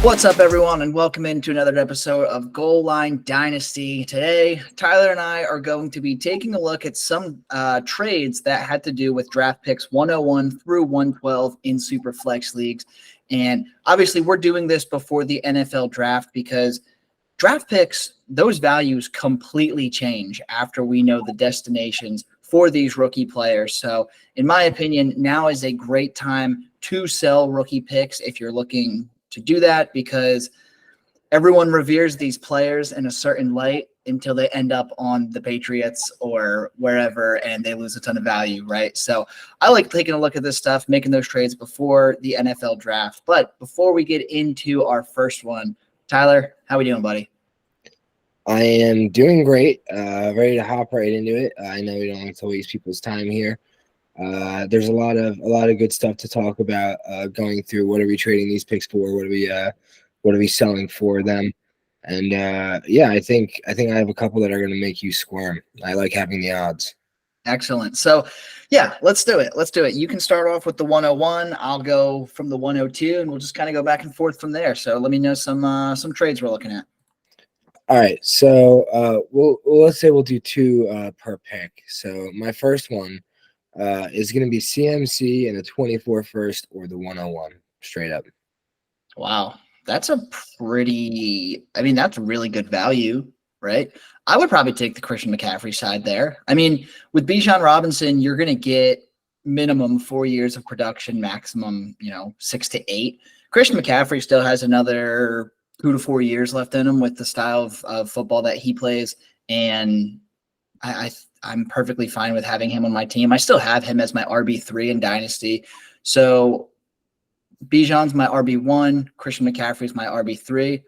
What's up, everyone, and welcome into another episode of Goal Line Dynasty. Today, Tyler and I are going to be taking a look at some trades that had to do with draft picks 101 through 112 in Superflex leagues. And obviously, we're doing this before the NFL draft because draft picks, those values completely change after we know the destinations for these rookie players. So, in my opinion, now is a great time to sell rookie picks if you're looking to do that, because everyone reveres these players in a certain light until they end up on the Patriots or wherever and they lose a ton of value, right? So I like taking a look at this stuff, making those trades before the NFL draft. But before we get into our first one, Tyler, how we doing, buddy? I am doing great. Ready to hop right into it. I know we don't like to waste people's time here. There's a lot of good stuff to talk about. Going through what are we trading these picks for? What are we selling for them? And yeah, I think I have a couple that are going to make you squirm. I like having the odds. Excellent. So yeah, let's do it. You can start off with the 101. I'll go from the 102, and we'll just kind of go back and forth from there. So let me know some trades we're looking at. All right. So let's say we'll do two per pick. So my first one is going to be CMC and a 24 first or the 101 straight up. Wow. That's that's really good value, right? I would probably take the Christian McCaffrey side there. I mean, with Bijan Robinson, you're going to get minimum 4 years of production, maximum, 6 to 8. Christian McCaffrey still has another 2 to 4 years left in him with the style of football that he plays. And I'm perfectly fine with having him on my team. I still have him as my RB3 in Dynasty. So Bijan's my RB1. Christian McCaffrey's my RB3.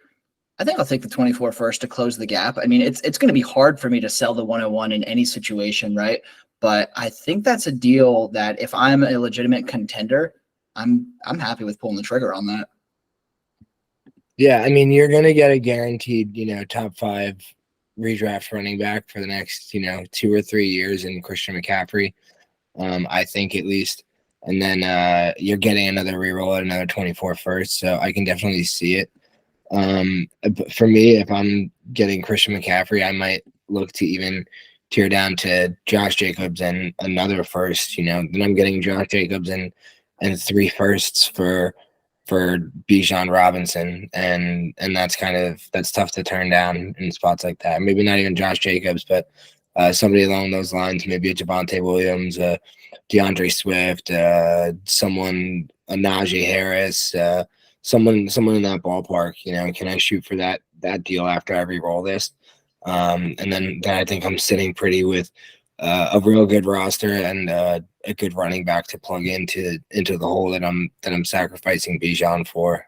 I think I'll take the 24 first to close the gap. I mean, it's going to be hard for me to sell the 101 in any situation, right? But I think that's a deal that if I'm a legitimate contender, I'm happy with pulling the trigger on that. Yeah, I mean, you're going to get a guaranteed, top 5 redraft running back for the next, 2 or 3 years in Christian McCaffrey, I think at least. And then you're getting another reroll at another 24 first, so I can definitely see it. For me, if I'm getting Christian McCaffrey, I might look to even tear down to Josh Jacobs and another first. Then I'm getting Josh Jacobs and 3 firsts for Bijan Robinson, and that's tough to turn down in spots like that. Maybe not even Josh Jacobs, but somebody along those lines, maybe a Javonte Williams, DeAndre Swift, a Najee Harris, someone in that ballpark. Can I shoot for that deal after I re-roll this? And then I think I'm sitting pretty with a real good roster and a good running back to plug into the hole that I'm sacrificing Bijan for.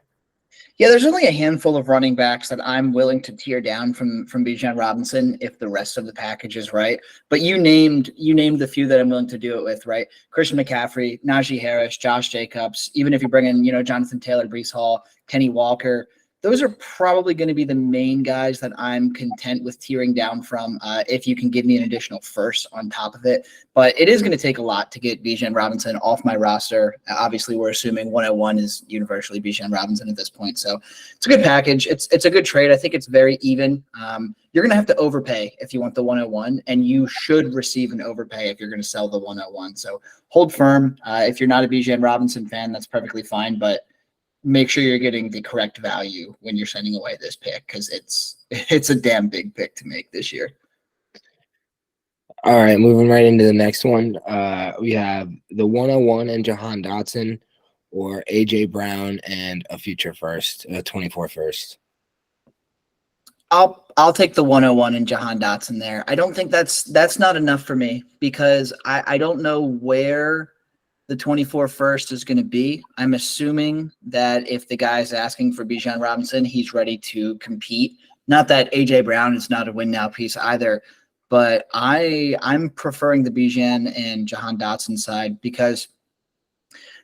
Yeah, there's only a handful of running backs that I'm willing to tear down from Bijan Robinson if the rest of the package is right. But you named the few that I'm willing to do it with, right? Christian McCaffrey, Najee Harris, Josh Jacobs. Even if you bring in, Jonathan Taylor, Breece Hall, Kenny Walker, those are probably going to be the main guys that I'm content with tearing down from if you can give me an additional first on top of it. But it is going to take a lot to get Bijan Robinson off my roster. Obviously, we're assuming 101 is universally Bijan Robinson at this point. So it's a good package. It's a good trade. I think it's very even. You're going to have to overpay if you want the 101, and you should receive an overpay if you're going to sell the 101. So hold firm. If you're not a Bijan Robinson fan, that's perfectly fine. But make sure you're getting the correct value when you're sending away this pick, because it's a damn big pick to make this year. All right, moving right into the next one. We have the 101 and Jahan Dotson, or AJ Brown and a future first, a 24 first. I'll take the 101 and Jahan Dotson there. I don't think that's not enough for me, because I don't know where the 24 first is going to be. I'm assuming that if the guy's asking for Bijan Robinson, he's ready to compete. Not that AJ Brown is not a win now piece either, but I'm preferring the Bijan and Jahan Dotson side, because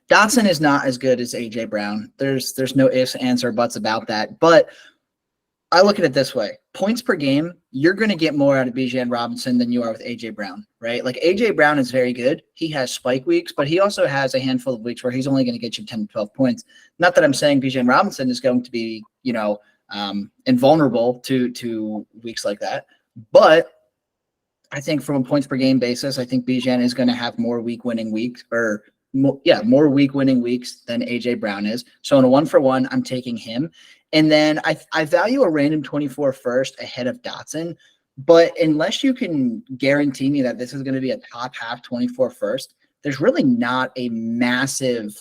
Dotson is not as good as AJ Brown. There's no ifs, ands, or buts about that. But I look at it this way. Points per game, you're going to get more out of Bijan Robinson than you are with A.J. Brown, right? Like A.J. Brown is very good. He has spike weeks, but he also has a handful of weeks where he's only going to get you 10 to 12 points. Not that I'm saying Bijan Robinson is going to be, invulnerable to weeks like that, but I think from a points per game basis, I think Bijan is going to have more week-winning weeks more week-winning weeks than A.J. Brown is. So in a 1-for-1, I'm taking him. And then I value a random 24 first ahead of Dotson. But unless you can guarantee me that this is going to be a top half 24 first, there's really not a massive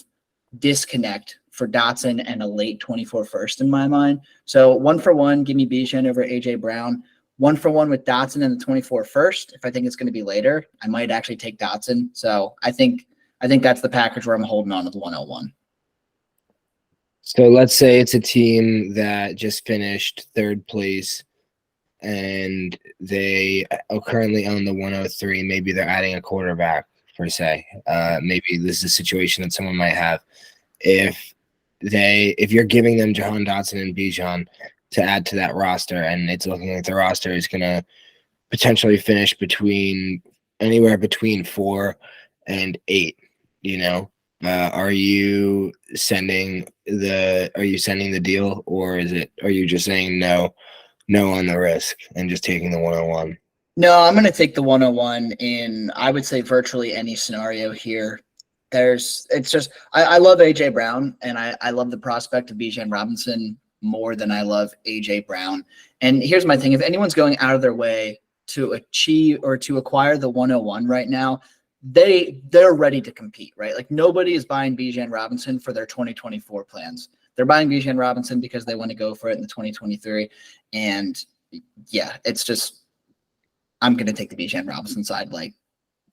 disconnect for Dotson and a late 24 first in my mind. So 1-for-1, give me Bijan over A.J. Brown. 1-for-1 with Dotson in the 24 first. If I think it's going to be later, I might actually take Dotson. So I think that's the package where I'm holding on to the 101. So let's say it's a team that just finished third place and they are currently on the 103. Maybe they're adding a quarterback, per se. Maybe this is a situation that someone might have. If you're giving them Jahan Dotson and Bijan to add to that roster, and it's looking like the roster is going to potentially finish anywhere between 4 and 8, are you sending the deal, or are you just saying no on the risk and just taking the 101? No, I'm going to take the 101 in, I would say, virtually any scenario here. I love A.J. Brown, and I love the prospect of Bijan Robinson more than I love A.J. Brown. And here's my thing. If anyone's going out of their way to achieve or to acquire the 101 right now, they're ready to compete, right? Like nobody is buying Bijan Robinson for their 2024 plans. They're buying Bijan Robinson because they want to go for it in the 2023. And yeah, it's just, I'm going to take the Bijan Robinson side like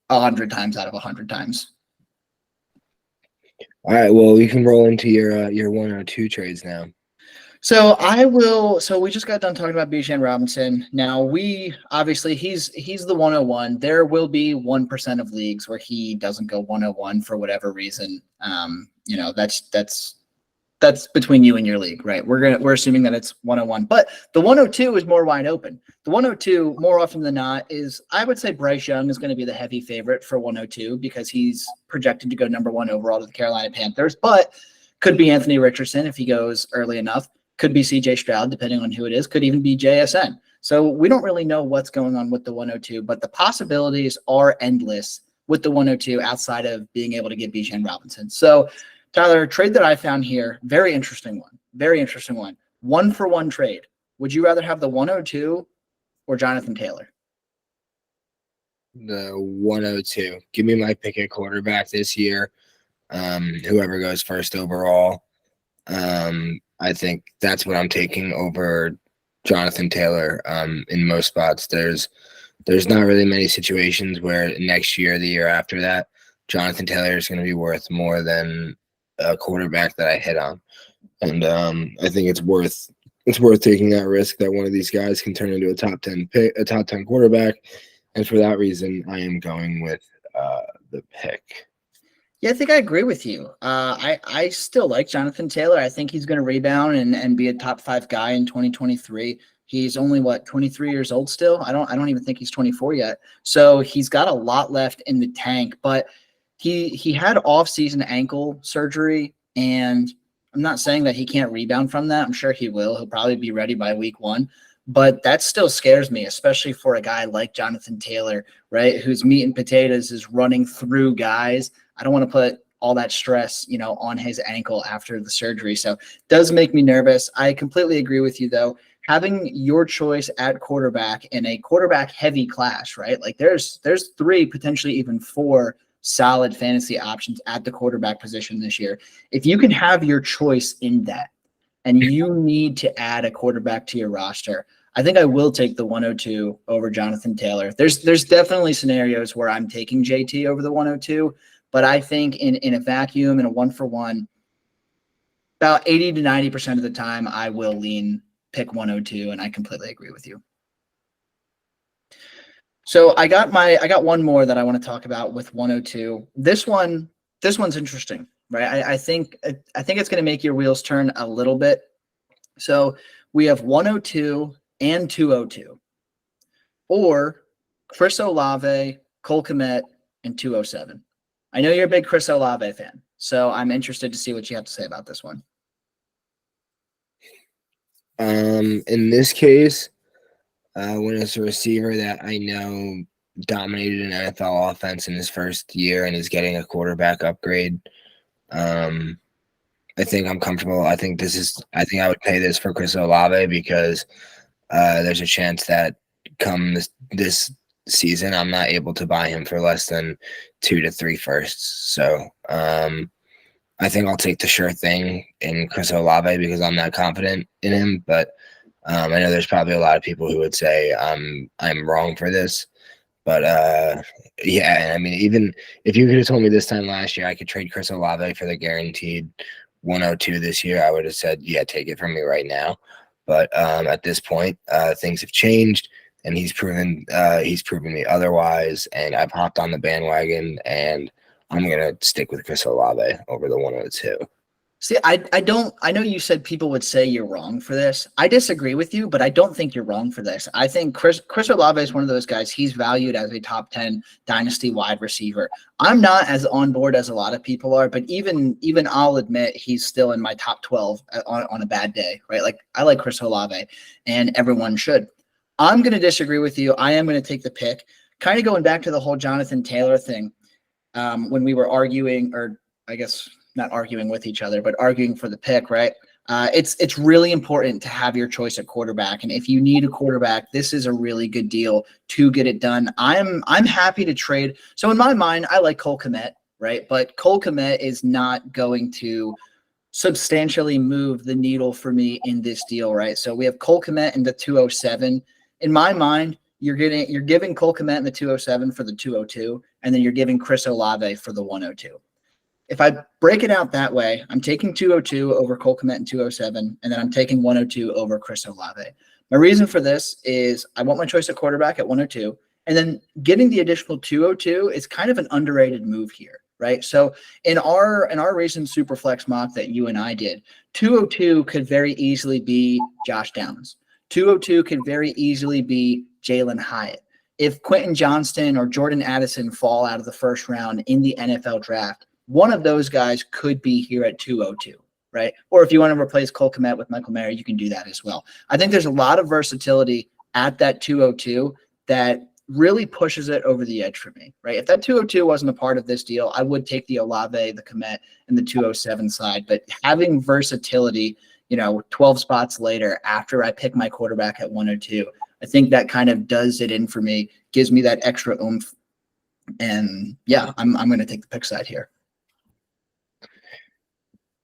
100 times out of 100 times. All right, well, we can roll into your 102 trades now. So we just got done talking about Bijan Robinson. Now obviously he's the 101. There will be 1% of leagues where he doesn't go 101 for whatever reason. That's between you and your league, right? We're assuming that it's 101, but the 102 is more wide open. The 102 more often than not is, I would say Bryce Young is going to be the heavy favorite for 102 because he's projected to go number 1 overall to the Carolina Panthers, but could be Anthony Richardson if he goes early enough. Could be CJ Stroud, depending on who it is. Could even be JSN. So we don't really know what's going on with the 102, but the possibilities are endless with the 102 outside of being able to get Bijan Robinson. So, Tyler, a trade that I found here, very interesting one. 1-for-1 trade. Would you rather have the 102 or Jonathan Taylor? The 102. Give me my pick at quarterback this year. Whoever goes first overall. I think that's what I'm taking over Jonathan Taylor. In most spots, there's not really many situations where next year, the year after that, Jonathan Taylor is going to be worth more than a quarterback that I hit on. And I think it's worth taking that risk that one of these guys can turn into a top 10 quarterback. And for that reason, I am going with the pick. Yeah, I think I agree with you. I still like Jonathan Taylor. I think he's going to rebound and be a top 5 guy in 2023. He's only 23 years old still. I don't even think he's 24 yet. So he's got a lot left in the tank, but he had off-season ankle surgery, and I'm not saying that he can't rebound from that. I'm sure he will. He'll probably be ready by week 1. But that still scares me, especially for a guy like Jonathan Taylor, right, whose meat and potatoes is running through guys. I don't want to put all that stress, on his ankle after the surgery. So it does make me nervous. I completely agree with you, though. Having your choice at quarterback in a quarterback-heavy class, right? Like there's 3, potentially even 4 solid fantasy options at the quarterback position this year. If you can have your choice in that, and you need to add a quarterback to your roster, I think I will take the 102 over Jonathan Taylor. There's definitely scenarios where I'm taking JT over the 102, but I think in a vacuum, in a 1-for-1, about 80 to 90% of the time, I will pick 102, and I completely agree with you. So I got one more that I want to talk about with 102. This one's interesting, right? I think it's going to make your wheels turn a little bit. So we have 102 and 202, or Chris Olave, Cole Kmet, and 207. I know you're a big Chris Olave fan, so I'm interested to see what you have to say about this one. In this case, when it's a receiver that I know dominated an NFL offense in his first year and is getting a quarterback upgrade, I think I'm comfortable. I think I would pay this for Chris Olave because there's a chance that come this season, I'm not able to buy him for less than 2 to 3 firsts. So I think I'll take the sure thing in Chris Olave because I'm not confident in him. But I know there's probably a lot of people who would say I'm wrong for this. But yeah, I mean, even if you could have told me this time last year I could trade Chris Olave for the guaranteed 102 this year, I would have said, yeah, take it from me right now. But at this point, things have changed, and he's proven me otherwise. And I've hopped on the bandwagon, and I'm gonna stick with Chris Olave over the 102. See, I know you said people would say you're wrong for this. I disagree with you, but I don't think you're wrong for this. I think Chris Olave is one of those guys. He's valued as a top 10 dynasty wide receiver. I'm not as on board as a lot of people are, but even I'll admit he's still in my top 12 on a bad day, right? Like I like Chris Olave, and everyone should. I'm going to disagree with you. I am going to take the pick. Kind of going back to the whole Jonathan Taylor thing, when we were arguing, or I guess not arguing with each other, but arguing for the pick, right? It's really important to have your choice at quarterback. And if you need a quarterback, this is a really good deal to get it done. I'm happy to trade. So in my mind, I like Cole Kmet, right? But Cole Kmet is not going to substantially move the needle for me in this deal, right? So we have Cole Kmet in the 207. In my mind, you're giving Cole Kmet in the 207 for the 202, and then you're giving Chris Olave for the 102. If I break it out that way, I'm taking 202 over Cole Kmet and 207, and then I'm taking 102 over Chris Olave. My reason for this is I want my choice of quarterback at 102, and then getting the additional 202 is kind of an underrated move here, right? So in our recent Superflex mock that you and I did, 202 could very easily be Josh Downs. 202 could very easily be Jalen Hyatt. If Quentin Johnston or Jordan Addison fall out of the first round in the NFL draft, one of those guys could be here at 202, right? Or if you want to replace Cole Kmet with Michael Mayer, you can do that as well. I think there's a lot of versatility at that 202 that really pushes it over the edge for me, right? If that 202 wasn't a part of this deal, I would take the Olave, the Kmet, and the 207 side. But having versatility, 12 spots later after I pick my quarterback at 102, I think that kind of does it in for me, gives me that extra oomph. And yeah, I'm going to take the pick side here.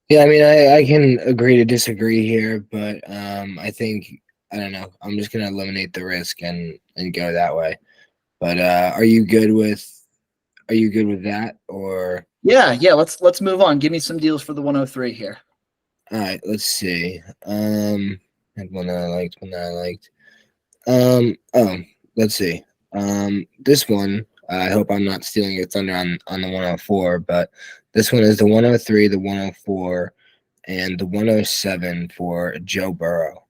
Yeah, I mean, I can agree to disagree here, but I think, I don't know, I'm just going to eliminate the risk and go that way. But are you good with that, or? Yeah, let's move on. Give me some deals for the 103 here. All right, let's see. Had one that I liked. Let's see. This one, I hope I'm not stealing your thunder on the 104, but this one is the 103, the 104, and the 107 for Joe Burrow.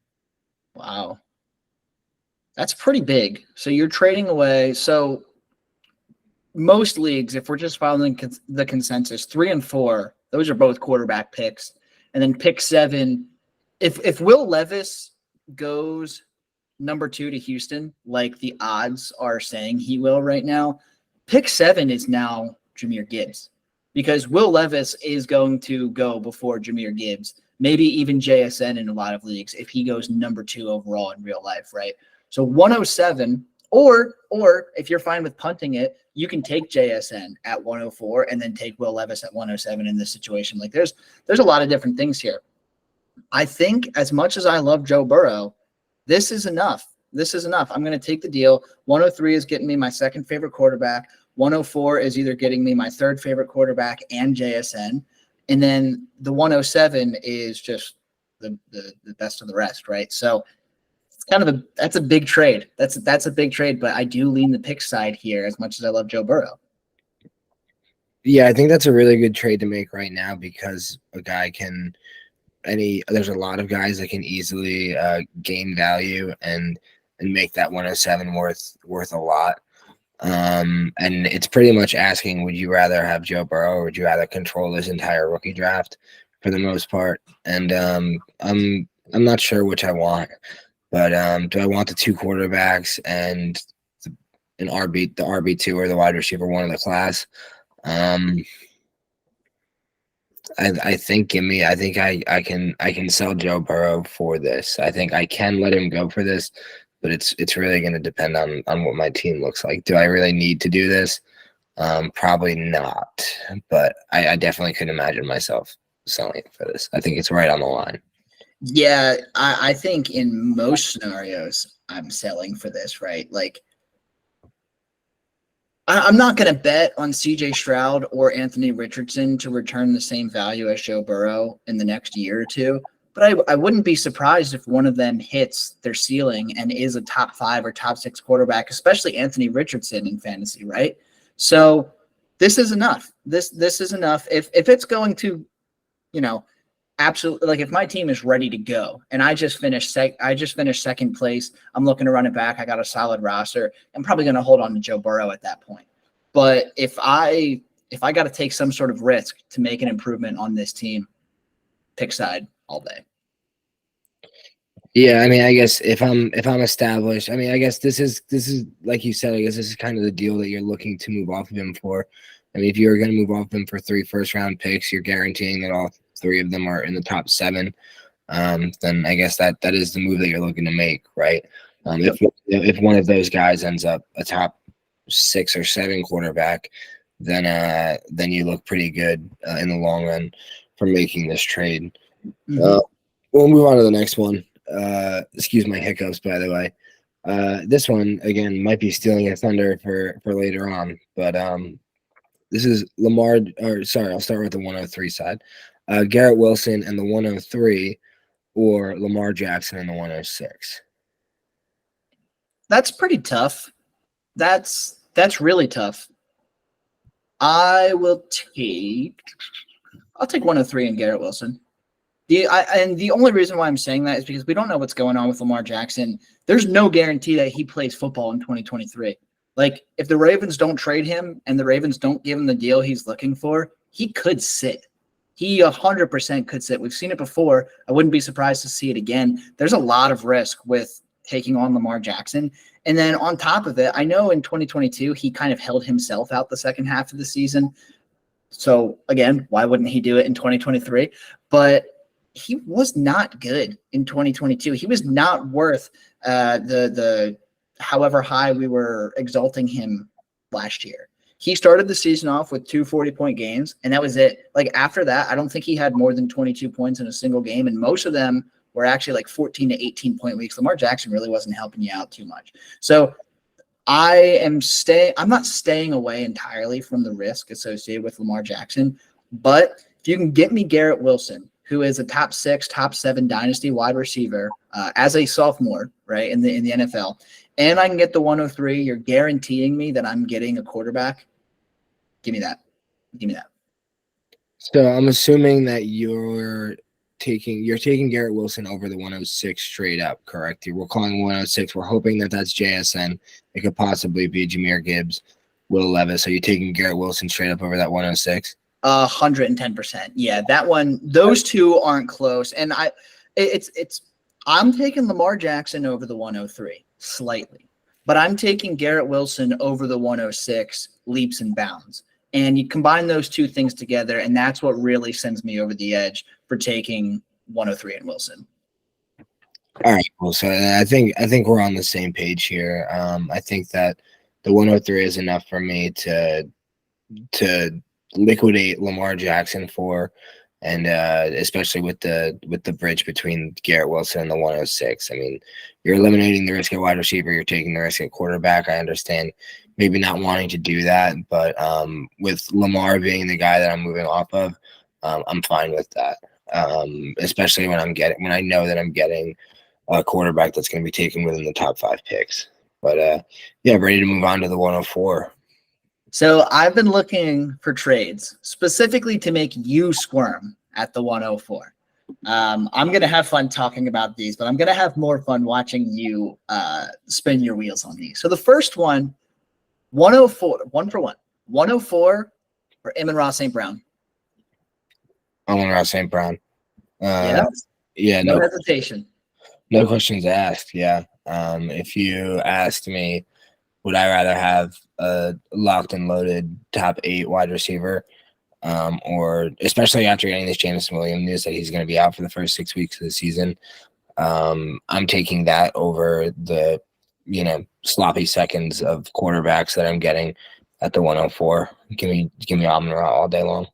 Wow. That's pretty big. So you're trading away. So most leagues, if we're just following the consensus, 3 and 4, those are both quarterback picks. And then pick 7, if Will Levis goes number 2 to Houston, like the odds are saying he will right now, pick 7 is now Jahmyr Gibbs, because Will Levis is going to go before Jahmyr Gibbs, maybe even JSN in a lot of leagues if he goes number 2 overall in real life, right? So 107, or if you're fine with punting it, you can take JSN at 104 and then take Will Levis at 107 in this situation. Like there's a lot of different things here. I think as much as I love Joe Burrow, this is enough. I'm going to take the deal. 103 is getting me my second favorite quarterback. 104 is either getting me my third favorite quarterback and JSN. And then the 107 is just the best of the rest, right? So it's kind of that's a big trade. That's a big trade, but I do lean the pick side here as much as I love Joe Burrow. Yeah, I think that's a really good trade to make right now because a guy can there's a lot of guys that can easily gain value and make that 107 worth a lot. And it's pretty much asking, would you rather have Joe Burrow or would you rather control this entire rookie draft for the most part? And I'm not sure which I want, but do I want the 2 quarterbacks and the RB2 or the wide receiver one of the class? I think I can sell Joe Burrow for this. I think I can let him go for this, but it's really going to depend on what my team looks like. Do I really need to do this? Probably not, but I definitely could imagine myself selling it for this. I think it's right on the line. Yeah, I think in most scenarios I'm selling for this, right? Like, I'm not going to bet on CJ Stroud or Anthony Richardson to return the same value as Joe Burrow in the next year or two. But I wouldn't be surprised if one of them hits their ceiling and is a top 5 or top 6 quarterback, especially Anthony Richardson in fantasy, right? So this is enough. This is enough. If it's going to, absolutely, like if my team is ready to go and I just finished second place, I'm looking to run it back. I got a solid roster. I'm probably going to hold on to Joe Burrow at that point. But if I got to take some sort of risk to make an improvement on this team, pick side all day. Yeah, I mean, I guess if I'm established, I mean, I guess this is like you said, I guess this is kind of the deal that you're looking to move off of him for. I mean, if you're going to move off him for 3 first-round picks, you're guaranteeing that all 3 of them are in the top 7. Then I guess that is the move that you're looking to make, right? If one of those guys ends up a top 6 or 7 quarterback, then you look pretty good in the long run for making this trade. Mm-hmm. We'll move on to the next one. Excuse my hiccups, by the way. This one again might be stealing a thunder for later on, but this is Lamar. Or sorry, I'll start with the 103 side. Garrett Wilson and the 103, or Lamar Jackson and the 106. That's pretty tough. That's really tough. I'll take 103 and Garrett Wilson. And the only reason why I'm saying that is because we don't know what's going on with Lamar Jackson. There's no guarantee that he plays football in 2023. Like, if the Ravens don't trade him and the Ravens don't give him the deal he's looking for, he could sit. He 100% could sit. We've seen it before. I wouldn't be surprised to see it again. There's a lot of risk with taking on Lamar Jackson. And then on top of it, I know in 2022, he kind of held himself out the second half of the season. So, again, why wouldn't he do it in 2023? But he was not good in 2022. He was not worth the however high we were exalting him last year. He started the season off with 2 40-point games, and that was it. Like, after that, I don't think he had more than 22 points in a single game, and most of them were actually like 14 to 18-point weeks. Lamar Jackson really wasn't helping you out too much. So I'm not staying away entirely from the risk associated with Lamar Jackson, but if you can get me Garrett Wilson, who is a top 6, top 7 dynasty wide receiver as a sophomore, right, in the NFL, and I can get the 103, you're guaranteeing me that I'm getting a quarterback. Give me that. So I'm assuming that you're taking Garrett Wilson over the 106 straight up, correct? We're calling 106. We're hoping that that's JSN. It could possibly be Jahmyr Gibbs, Will Levis. So you're taking Garrett Wilson straight up over that 106? 110%. Yeah, that one. Those two aren't close, and I'm taking Lamar Jackson over the 103 slightly, but I'm taking Garrett Wilson over the 106 leaps and bounds. And you combine those two things together, and that's what really sends me over the edge for taking 103 and Wilson. All right, cool. So I think we're on the same page here. I think that the 103 is enough for me to liquidate Lamar Jackson for, and especially with the bridge between Garrett Wilson and the 106. I mean, you're eliminating the risk at wide receiver, you're taking the risk at quarterback. I understand maybe not wanting to do that, but with Lamar being the guy that I'm moving off of, I'm fine with that. Especially when I know that I'm getting a quarterback that's going to be taken within the top 5 picks. But yeah, ready to move on to the 104. So I've been looking for trades specifically to make you squirm at the 104. I'm going to have fun talking about these, but I'm going to have more fun watching you spin your wheels on these. So the first one, 104, 1-for-1, 104 for Amon-Ra St. Brown. Amon-Ra St. Brown. Yeah. Yeah. No hesitation. No questions asked. Yeah. If you asked me, would I rather have a locked and loaded top 8 wide receiver, or especially after getting this Jameson Williams news that he's going to be out for the first 6 weeks of the season, I'm taking that over the, sloppy seconds of quarterbacks that I'm getting at the 104. Give me Amon-Ra all day long.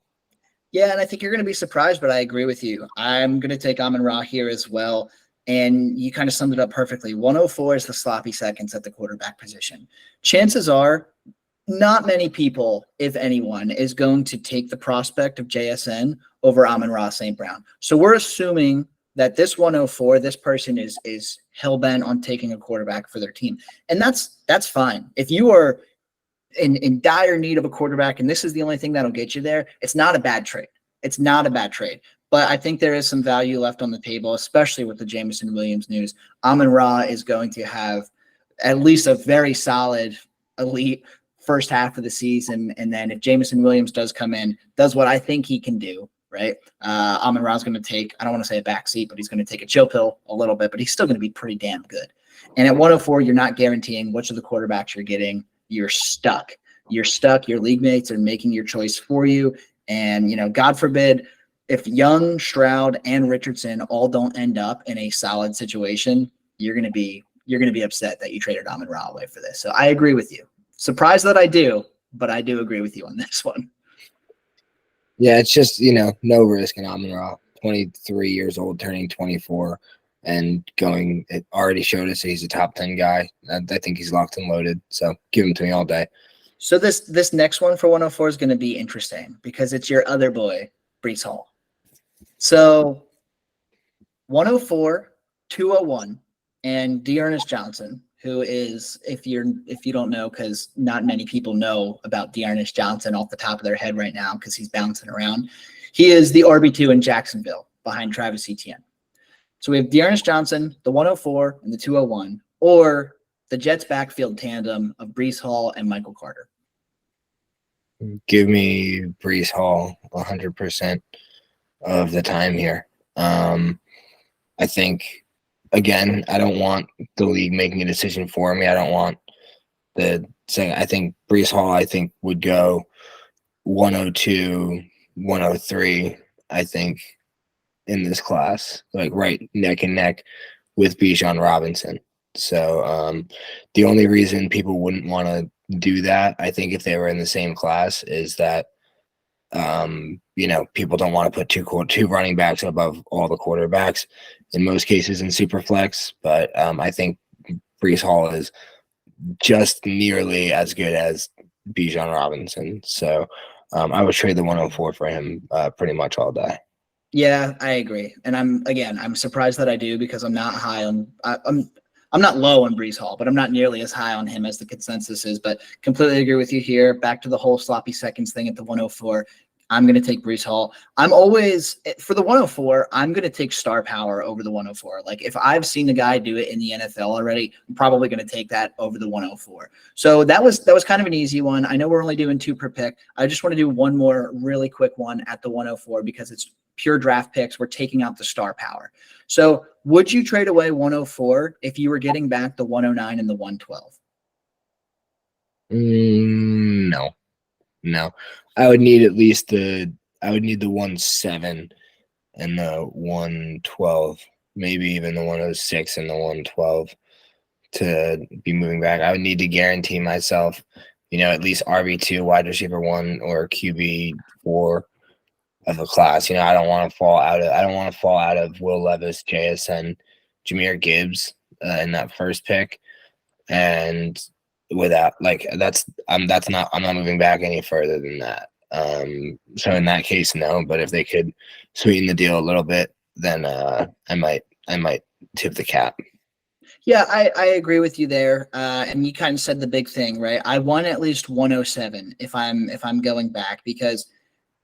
Yeah, and I think you're going to be surprised, but I agree with you. I'm going to take Amon-Ra here as well. And you kind of summed it up perfectly. 104 is the sloppy seconds at the quarterback position. Chances are not many people, if anyone, is going to take the prospect of JSN over Amon-Ra St. Brown. So we're assuming that this 104, this person is hell-bent on taking a quarterback for their team. And that's fine. If you are in dire need of a quarterback and this is the only thing that'll get you there, it's not a bad trade. It's not a bad trade. But I think there is some value left on the table, especially with the Jameson Williams news. Amon-Ra is going to have at least a very solid, elite first half of the season. And then if Jameson Williams does come in, does what I think he can do, right? Amon-Ra is going to take, I don't want to say a back seat, but he's going to take a chill pill a little bit, but he's still going to be pretty damn good. And at 104, you're not guaranteeing which of the quarterbacks you're getting. You're stuck. You're stuck. Your league mates are making your choice for you. And, God forbid, if Young, Stroud, and Richardson all don't end up in a solid situation, you're going to be upset that you traded Amon-Ra away for this. So I agree with you. Surprised that I do, but I do agree with you on this one. Yeah, it's just, no risk in Amon-Ra. 23 years old, turning 24, and it already showed us that he's a top 10 guy. I think he's locked and loaded. So give him to me all day. So this next one for 104 is going to be interesting because it's your other boy, Breece Hall. So 104, 201, and D'Ernest Johnson, who is, if you don't know, because not many people know about D'Ernest Johnson off the top of their head right now because he's bouncing around. He is the RB2 in Jacksonville behind Travis Etienne. So we have D'Ernest Johnson, the 104, and the 201, or the Jets backfield tandem of Breece Hall and Michael Carter. Give me Breece Hall 100% of the time here. I think, again, I don't want the league making a decision for me. I don't want I think Breece Hall, would go 102, 103, I think, in this class, like right neck and neck with Bijan Robinson. So the only reason people wouldn't want to do that, I think, if they were in the same class, is that people don't want to put two running backs above all the quarterbacks in most cases in Superflex. But I think Breece Hall is just nearly as good as Bijan Robinson. So I would trade the 104 for him pretty much all day. Yeah, I agree. And I'm surprised that I do because I'm not high on I'm not low on Breece Hall, but I'm not nearly as high on him as the consensus is. But completely agree with you here. Back to the whole sloppy seconds thing at the 104. I'm going to take Breece Hall. I'm always, for the 104, I'm going to take star power over the 104. Like, if I've seen the guy do it in the NFL already, I'm probably going to take that over the 104. So that was kind of an easy one. I know we're only doing 2 per pick. I just want to do one more really quick one at the 104 because it's pure draft picks. We're taking out the star power. So would you trade away 104 if you were getting back the 109 and the 112? No. I would need the 1-7 and the 112, maybe even the 106 and the 112 to be moving back. I would need to guarantee myself, at least RB2, wide receiver 1, or QB 4 of a class. I don't want to fall out of Will Levis, JSN, Jahmyr Gibbs in that first pick, and without I'm not moving back any further than that. So in that case, no. But if they could sweeten the deal a little bit, then I might tip the cap. Yeah, I agree with you there. And you kind of said the big thing, right? I want at least 107 if I'm going back, because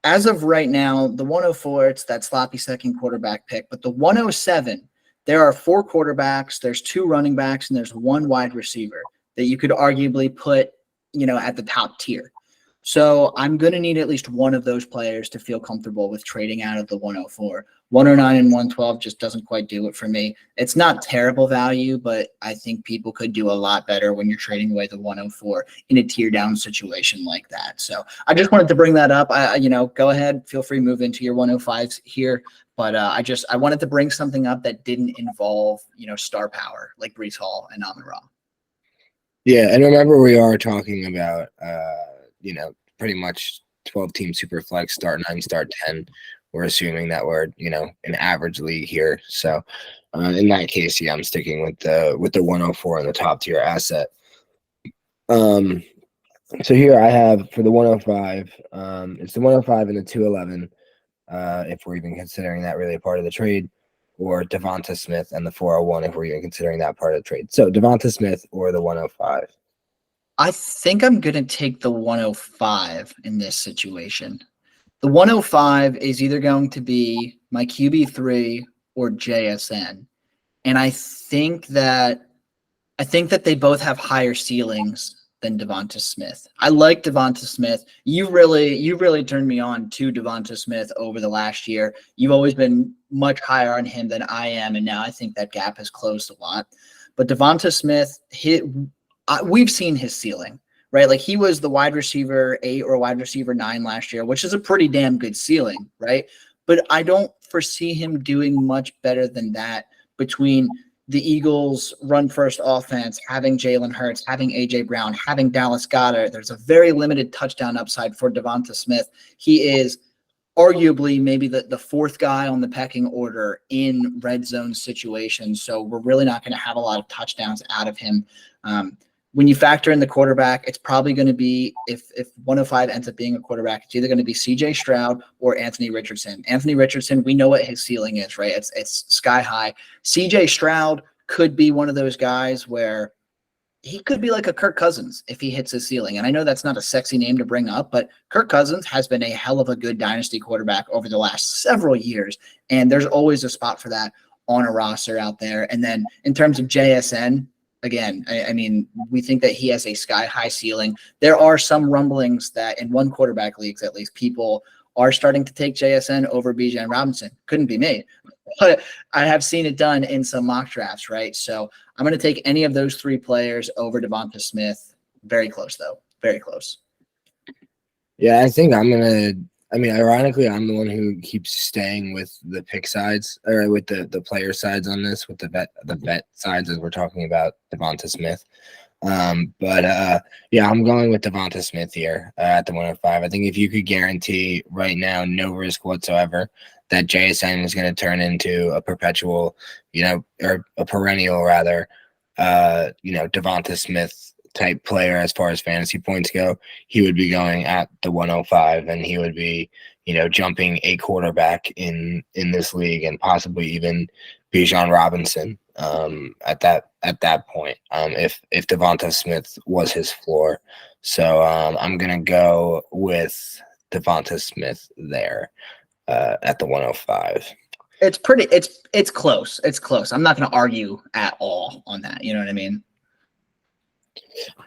as of right now, the 104, it's that sloppy second quarterback pick. But the 107, there are 4 quarterbacks, there's 2 running backs, and there's 1 wide receiver that you could arguably put, at the top tier. So I'm going to need at least one of those players to feel comfortable with trading out of the 104. 109 and 112 just doesn't quite do it for me. It's not terrible value, but I think people could do a lot better when you're trading away the 104 in a tier down situation like that. So I just wanted to bring that up. Go ahead, feel free to move into your 105s here. But I wanted to bring something up that didn't involve, star power like Brees Hall and Amon-Ra. Yeah, and remember we are talking about pretty much 12-team super flex, start 9, start 10. We're assuming that we're, an average league here. So in that case, yeah, I'm sticking with the 104 in the top tier asset. So here I have for the 105, it's the 105 and the 211, if we're even considering that really a part of the trade, or Devonta Smith and the 401 if we're even considering that part of the trade. So Devonta Smith or the 105. I think I'm going to take the 105 in this situation. The 105 is either going to be my QB3 or JSN. And I think that they both have higher ceilings than Devonta Smith. I like Devonta Smith. You really turned me on to Devonta Smith over the last year. You've always been much higher on him than I am, and now I think that gap has closed a lot. But Devonta Smith, we've seen his ceiling, right? Like he was the wide receiver 8 or wide receiver 9 last year, which is a pretty damn good ceiling, right? But I don't foresee him doing much better than that between the Eagles' run-first offense, having Jalen Hurts, having A.J. Brown, having Dallas Goedert. There's a very limited touchdown upside for Devonta Smith. He is arguably maybe the 4th guy on the pecking order in red zone situations. So we're really not going to have a lot of touchdowns out of him. When you factor in the quarterback, it's probably going to be, if 105 ends up being a quarterback, it's either going to be C.J. Stroud or Anthony Richardson. Anthony Richardson, we know what his ceiling is, right? It's sky high. C.J. Stroud could be one of those guys where he could be like a Kirk Cousins if he hits his ceiling. And I know that's not a sexy name to bring up, but Kirk Cousins has been a hell of a good dynasty quarterback over the last several years. And there's always a spot for that on a roster out there. And then in terms of JSN, again, I mean, we think that he has a sky-high ceiling. There are some rumblings that in one quarterback leagues, at least, people are starting to take JSN over Bijan Robinson. Couldn't be me. But I have seen it done in some mock drafts, right? So I'm going to take any of those 3 players over Devonta Smith. Very close, though. Very close. Yeah, I think ironically, I'm the one who keeps staying with the pick sides or with the player sides on this, with the vet sides as we're talking about Devonta Smith. Yeah, I'm going with Devonta Smith here at the 105. I think if you could guarantee right now, no risk whatsoever, that JSN is going to turn into a perpetual, or a perennial rather, Devonta Smith type player as far as fantasy points go, he would be going at the 105 and he would be, jumping a quarterback in this league and possibly even Bijan Robinson at that point, if Devonta Smith was his floor. So I'm gonna go with Devonta Smith there at the 105. It's close. It's close. I'm not going to argue at all on that. You know what I mean?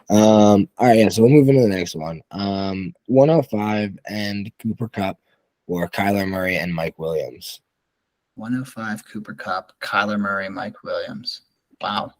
All right, yeah. So we'll move into the next one. 105 and Cooper Kupp or Kyler Murray and Mike Williams. 105 Cooper Kupp, Kyler Murray, Mike Williams. Wow.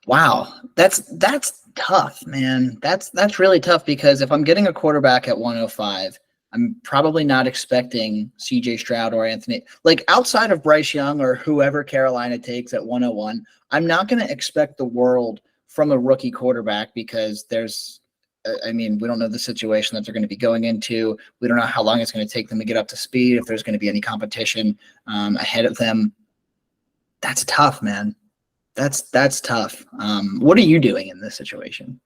Wow. That's tough, man. That's really tough because if I'm getting a quarterback at 105, I'm probably not expecting CJ Stroud or Anthony. Like outside of Bryce Young or whoever Carolina takes at 101, I'm not going to expect the world from a rookie quarterback because we don't know the situation that they're going to be going into. We don't know how long it's going to take them to get up to speed, if there's going to be any competition ahead of them. That's tough, man. That's tough. What are you doing in this situation?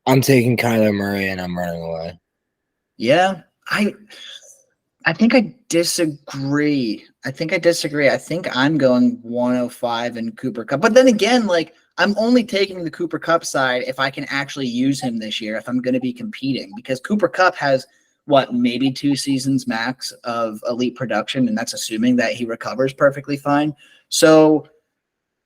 I'm taking Kyler Murray and I'm running away. Yeah, I think I disagree. I think I'm going 105 and Cooper Kupp. But then again, like I'm only taking the Cooper Kupp side if I can actually use him this year, if I'm going to be competing, because Cooper Kupp has maybe 2 seasons max of elite production, and that's assuming that he recovers perfectly fine. So,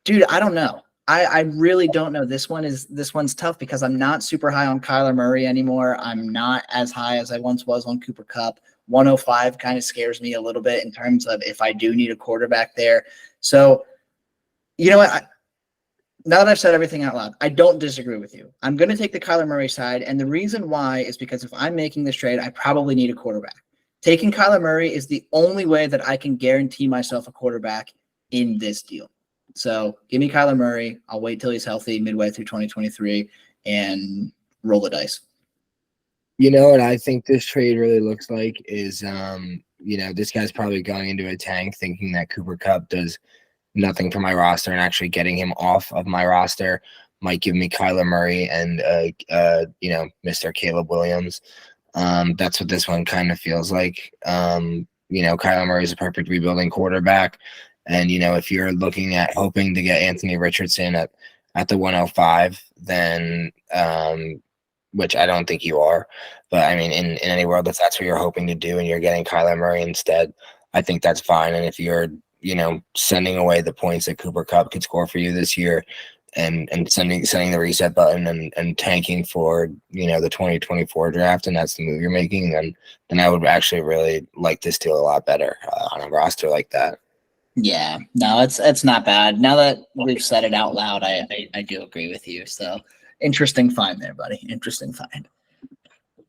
dude, I don't know. I really don't know. This one's tough because I'm not super high on Kyler Murray anymore. I'm not as high as I once was on Cooper Kupp. 105 kind of scares me a little bit in terms of if I do need a quarterback there. So, you know what? Now that I've said everything out loud, I don't disagree with you. I'm going to take the Kyler Murray side, and the reason why is because if I'm making this trade, I probably need a quarterback. Taking Kyler Murray is the only way that I can guarantee myself a quarterback in this deal. So give me Kyler Murray. I'll wait till he's healthy midway through 2023 and roll the dice. You know what I think this trade really looks like is, this guy's probably going into a tank thinking that Cooper Kupp does nothing for my roster, and actually getting him off of my roster might give me Kyler Murray and, Mr. Caleb Williams. That's what this one kind of feels like. Kyler Murray is a perfect rebuilding quarterback. And, if you're looking at hoping to get Anthony Richardson at the 105, then, which I don't think you are, but I mean, in any world, if that's what you're hoping to do and you're getting Kyler Murray instead, I think that's fine. And if you're, sending away the points that Cooper Kupp could score for you this year and sending the reset button and tanking for, the 2024 draft, and that's the move you're making, then I would actually really like this deal a lot better on a roster like that. Yeah, no, it's not bad. Now that we've said it out loud, I do agree with you. So interesting find there, buddy. Interesting find.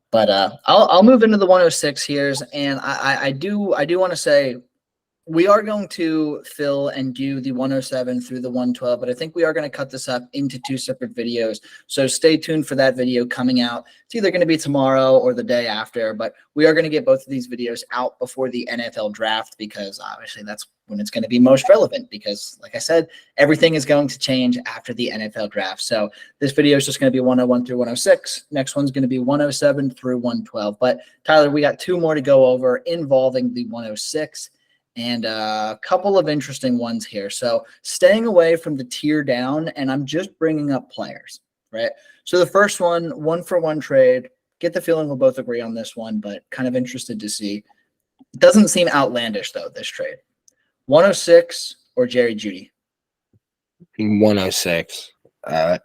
But I'll move into the 106 here, and I do want to say we are going to fill and do the 107 through the 112, but I think we are going to cut this up into 2 separate videos. So stay tuned for that video coming out. It's either going to be tomorrow or the day after, but we are going to get both of these videos out before the NFL draft, because obviously that's when it's going to be most relevant, because like I said, everything is going to change after the NFL draft. So this video is just going to be 101 through 106. Next one's going to be 107 through 112. But Tyler, we got 2 more to go over involving the 106. And a couple of interesting ones here. So staying away from the tier down, and I'm just bringing up players, right? So the first one, 1-for-1 trade. Get the feeling we'll both agree on this one, but kind of interested to see. It doesn't seem outlandish, though, this trade. 106 or Jerry Jeudy? 106,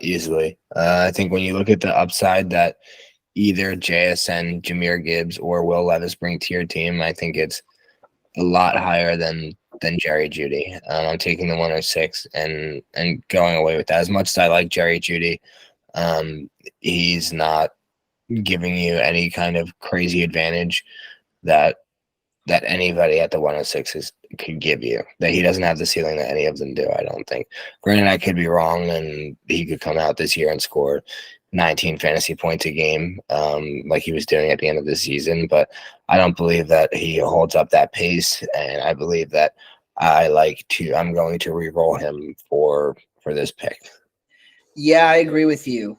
easily. I think when you look at the upside that either JSN, Jahmyr Gibbs, or Will Levis bring to your team, I think it's a lot higher than Jerry Jeudy. I'm taking the 106 and going away with that. As much as I like Jerry Jeudy, he's not giving you any kind of crazy advantage that anybody at the 106 could give you. That he doesn't have the ceiling that any of them do, I don't think. Granted, I could be wrong, and he could come out this year and score 19 fantasy points a game, like he was doing at the end of the season, but I don't believe that he holds up that pace, and I believe that I'm going to re-roll him for this pick. Yeah, I agree with you.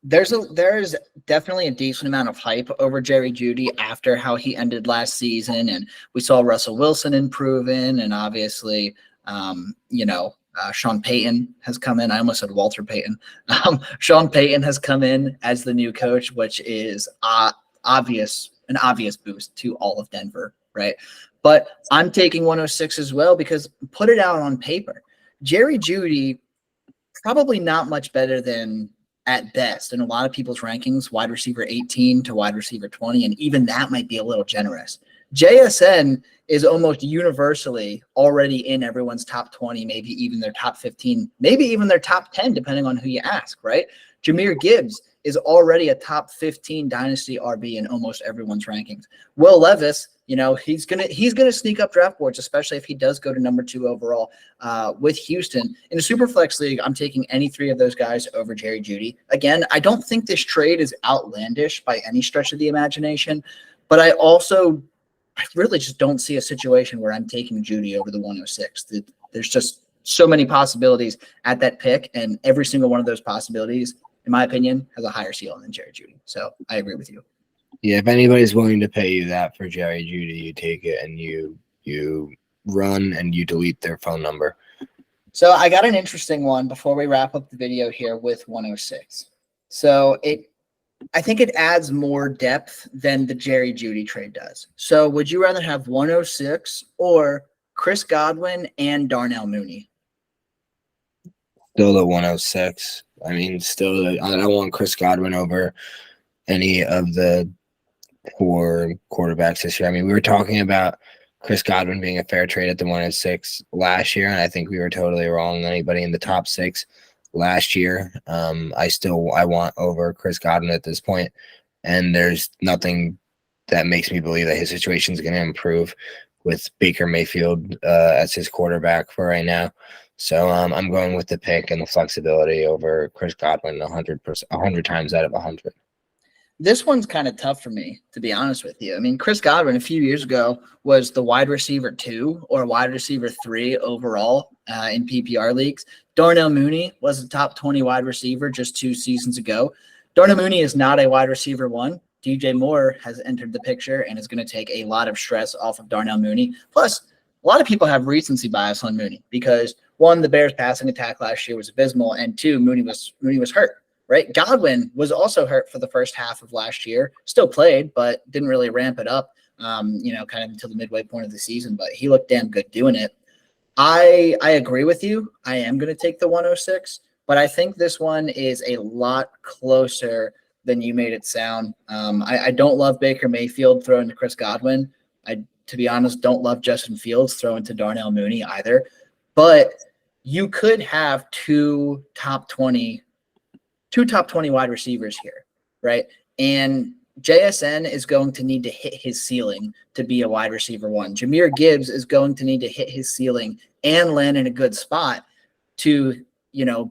There's definitely a decent amount of hype over Jerry Jeudy after how he ended last season, and we saw Russell Wilson improving, and obviously, Sean Payton has come in. I almost said Walter Payton. Sean Payton has come in as the new coach, which is an obvious boost to all of Denver, right? But I'm taking 106 as well, because put it out on paper. Jerry Jeudy, probably not much better than, at best, in a lot of people's rankings, wide receiver 18 to wide receiver 20, and even that might be a little generous. JSN is almost universally already in everyone's top 20, maybe even their top 15, maybe even their top 10, depending on who you ask, right? Jahmyr Gibbs is already a top 15 Dynasty RB in almost everyone's rankings. Will Levis, he's gonna sneak up draft boards, especially if he does go to number 2 overall with Houston. In a Superflex league, I'm taking any 3 of those guys over Jerry Jeudy. Again, I don't think this trade is outlandish by any stretch of the imagination, but I really just don't see a situation where I'm taking Jeudy over the 106. There's just so many possibilities at that pick, and every single one of those possibilities, in my opinion, has a higher ceiling than Jerry Jeudy. So I agree with you. Yeah, if anybody's willing to pay you that for Jerry Jeudy, you take it, and you run and you delete their phone number. So I got an interesting one before we wrap up the video here with 106. So I think it adds more depth than the Jerry Jeudy trade does. So would you rather have 106 or Chris Godwin and Darnell Mooney? Still the 106. I mean, still, I don't want Chris Godwin over any of the poor quarterbacks this year. I mean, we were talking about Chris Godwin being a fair trade at the 106 last year, and I think we were totally wrong. Anybody in the top 6 last year, I want over Chris Godwin at this point, and there's nothing that makes me believe that his situation is going to improve with Baker Mayfield as his quarterback for right now. So I'm going with the pick and the flexibility over Chris Godwin 100%, 100 times out of 100. This one's kind of tough for me, to be honest with you. I mean, Chris Godwin a few years ago was the wide receiver 2 or wide receiver 3 overall in PPR leagues. Darnell Mooney was the top 20 wide receiver just 2 seasons ago. Darnell Mooney is not a wide receiver 1. DJ Moore has entered the picture and is going to take a lot of stress off of Darnell Mooney. Plus, a lot of people have recency bias on Mooney because, 1, the Bears passing attack last year was abysmal, and 2, Mooney was hurt. Right. Godwin was also hurt for the first half of last year, still played, but didn't really ramp it up, kind of until the midway point of the season, but he looked damn good doing it. I agree with you. I am going to take the 106, but I think this one is a lot closer than you made it sound. I don't love Baker Mayfield throwing to Chris Godwin. I, to be honest, don't love Justin Fields throwing to Darnell Mooney either, but you could have two top 20 wide receivers here, right? And JSN is going to need to hit his ceiling to be a wide receiver 1. Jahmyr Gibbs is going to need to hit his ceiling and land in a good spot to,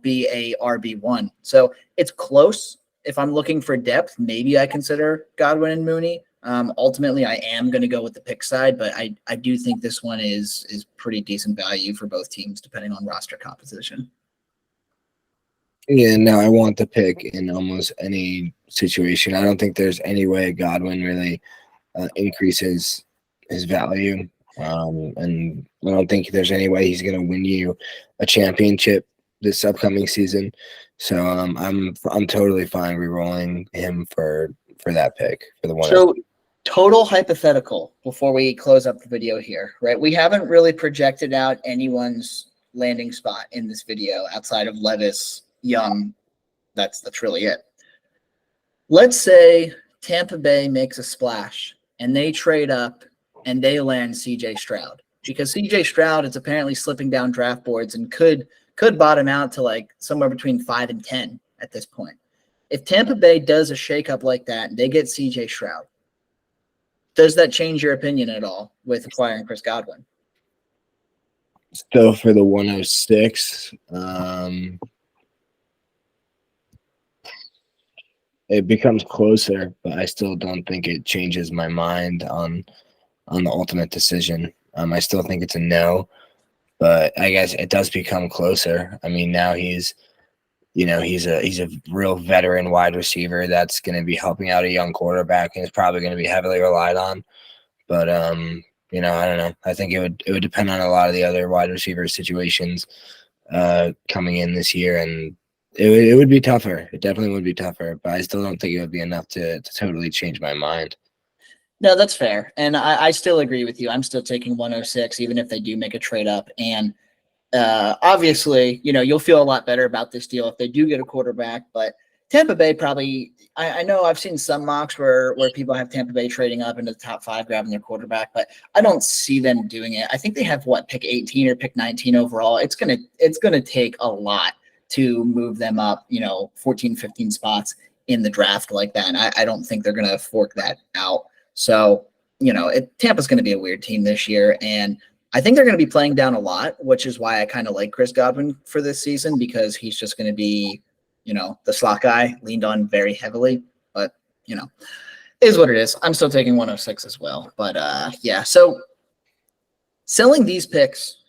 be a RB1. So it's close. If I'm looking for depth, maybe I consider Godwin and Mooney. Ultimately, I am going to go with the pick side, but I do think this one is pretty decent value for both teams, depending on roster composition. Yeah, no, I want the pick in almost any situation. I don't think there's any way Godwin really increases his value, and I don't think there's any way he's going to win you a championship this upcoming season. So I'm totally fine re-rolling him for that pick for the one. So total hypothetical before we close up the video here, right? We haven't really projected out anyone's landing spot in this video outside of Levis, Young. That's really it. Let's say Tampa Bay makes a splash and they trade up and they land CJ Stroud, because CJ Stroud is apparently slipping down draft boards and could bottom out to like somewhere between 5 and 10 at this point. If Tampa Bay does a shakeup like that and they get CJ Stroud, does that change your opinion at all with acquiring Chris Godwin? So for the 106, it becomes closer, but I still don't think it changes my mind on the ultimate decision. I still think it's a no, but I guess it does become closer. I mean, now he's a real veteran wide receiver that's going to be helping out a young quarterback and is probably going to be heavily relied on. But I don't know. I think it would depend on a lot of the other wide receiver situations coming in this year, and it would be tougher. It definitely would be tougher, but I still don't think it would be enough to totally change my mind. No, that's fair. And I still agree with you. I'm still taking 106, even if they do make a trade up. And obviously, you'll feel a lot better about this deal if they do get a quarterback. But Tampa Bay probably, I know I've seen some mocks where people have Tampa Bay trading up into the top 5, grabbing their quarterback, but I don't see them doing it. I think they have pick 18 or pick 19 overall. It's gonna take a lot to move them up, 14, 15 spots in the draft like that. And I don't think they're going to fork that out. So, Tampa's going to be a weird team this year. And I think they're going to be playing down a lot, which is why I kind of like Chris Godwin for this season, because he's just going to be, the slot guy leaned on very heavily. But, is what it is. I'm still taking 106 as well. But, yeah, so selling these picks,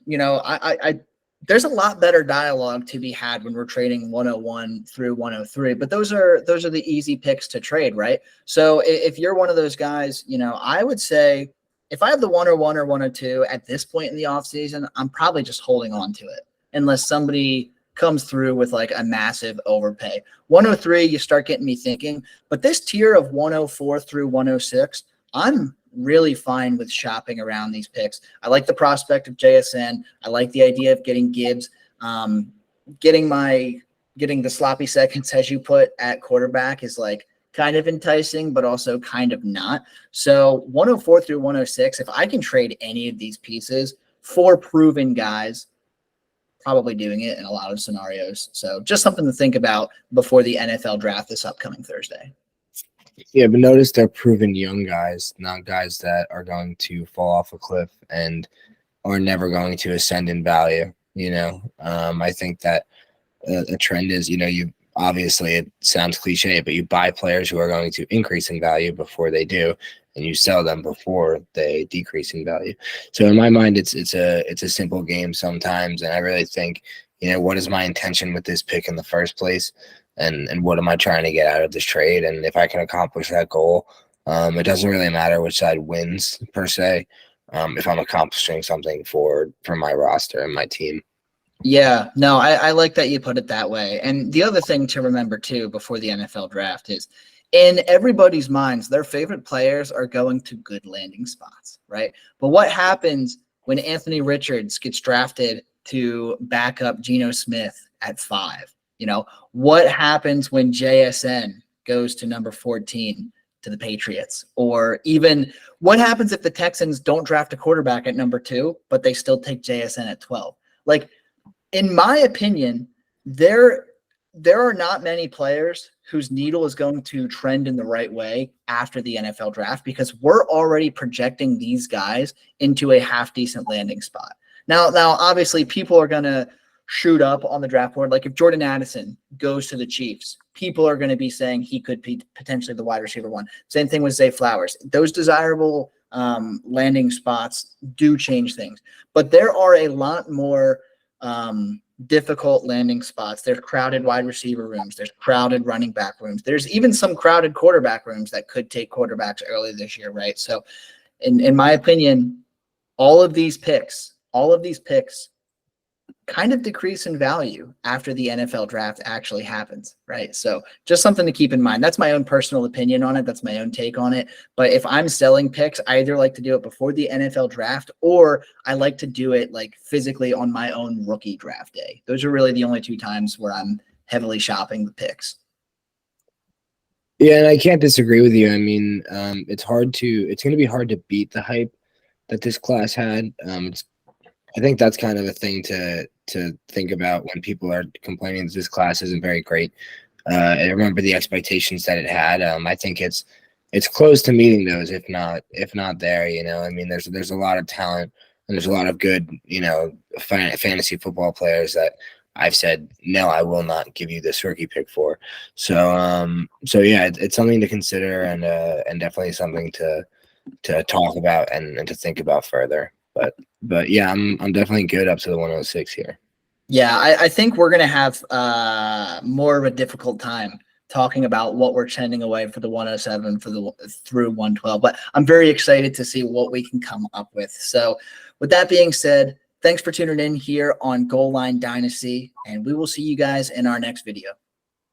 there's a lot better dialogue to be had when we're trading 101 through 103, but those are the easy picks to trade, right? So if you're one of those guys, I would say if I have the 101 or 102 at this point in the offseason, I'm probably just holding on to it unless somebody comes through with like a massive overpay. 103, you start getting me thinking, but this tier of 104 through 106, I'm really fine with shopping around these picks. I like the prospect of JSN. I like the idea of getting Gibbs, getting the sloppy seconds, as you put, at quarterback is like kind of enticing, but also kind of not. So 104 through 106, if I can trade any of these pieces for proven guys, probably doing it in a lot of scenarios. So just something to think about before the NFL draft this upcoming Thursday. Yeah, but notice they're proven young guys, not guys that are going to fall off a cliff and are never going to ascend in value. I think that a trend is, you obviously, it sounds cliche, but you buy players who are going to increase in value before they do, and you sell them before they decrease in value. So in my mind, it's a simple game sometimes, and I really think, what is my intention with this pick in the first place, and what am I trying to get out of this trade? And if I can accomplish that goal, it doesn't really matter which side wins per se, if I'm accomplishing something for my roster and my team. Yeah, no, I like that you put it that way. And the other thing to remember too before the NFL draft is, in everybody's minds, their favorite players are going to good landing spots, right? But what happens when Anthony Richards gets drafted to back up Geno Smith at 5? What happens when JSN goes to number 14 to the Patriots? Or even what happens if the Texans don't draft a quarterback at number 2, but they still take JSN at 12? Like, in my opinion, there are not many players whose needle is going to trend in the right way after the NFL draft, because we're already projecting these guys into a half-decent landing spot. Now, obviously, people are going to shoot up on the draft board. Like if Jordan Addison goes to the Chiefs, people are going to be saying he could be potentially the wide receiver 1. Same thing with Zay Flowers. Those desirable landing spots do change things. But there are a lot more difficult landing spots. There's crowded wide receiver rooms. There's crowded running back rooms. There's even some crowded quarterback rooms that could take quarterbacks early this year, right? So in my opinion, all of these picks kind of decrease in value after the NFL draft actually happens, right? So just something to keep in mind. That's my own personal opinion on it. That's my own take on it. But if I'm selling picks, I either like to do it before the NFL draft, or I like to do it like physically on my own rookie draft day. Those are really the only 2 times where I'm heavily shopping the picks. Yeah, and I can't disagree with you. I mean, it's going to be hard to beat the hype that this class had. I think that's kind of a thing to think about when people are complaining that this class isn't very great. I remember the expectations that it had. I think it's close to meeting those, if not there. I mean, there's a lot of talent and there's a lot of good, fantasy football players that I've said, no, I will not give you this rookie pick for. So yeah, it's something to consider and definitely something to talk about and to think about further. But yeah, I'm definitely good up to the 106 here. Yeah, I think we're gonna have more of a difficult time talking about what we're trending away for the 107 through 112. But I'm very excited to see what we can come up with. So with that being said, thanks for tuning in here on Goal Line Dynasty, and we will see you guys in our next video.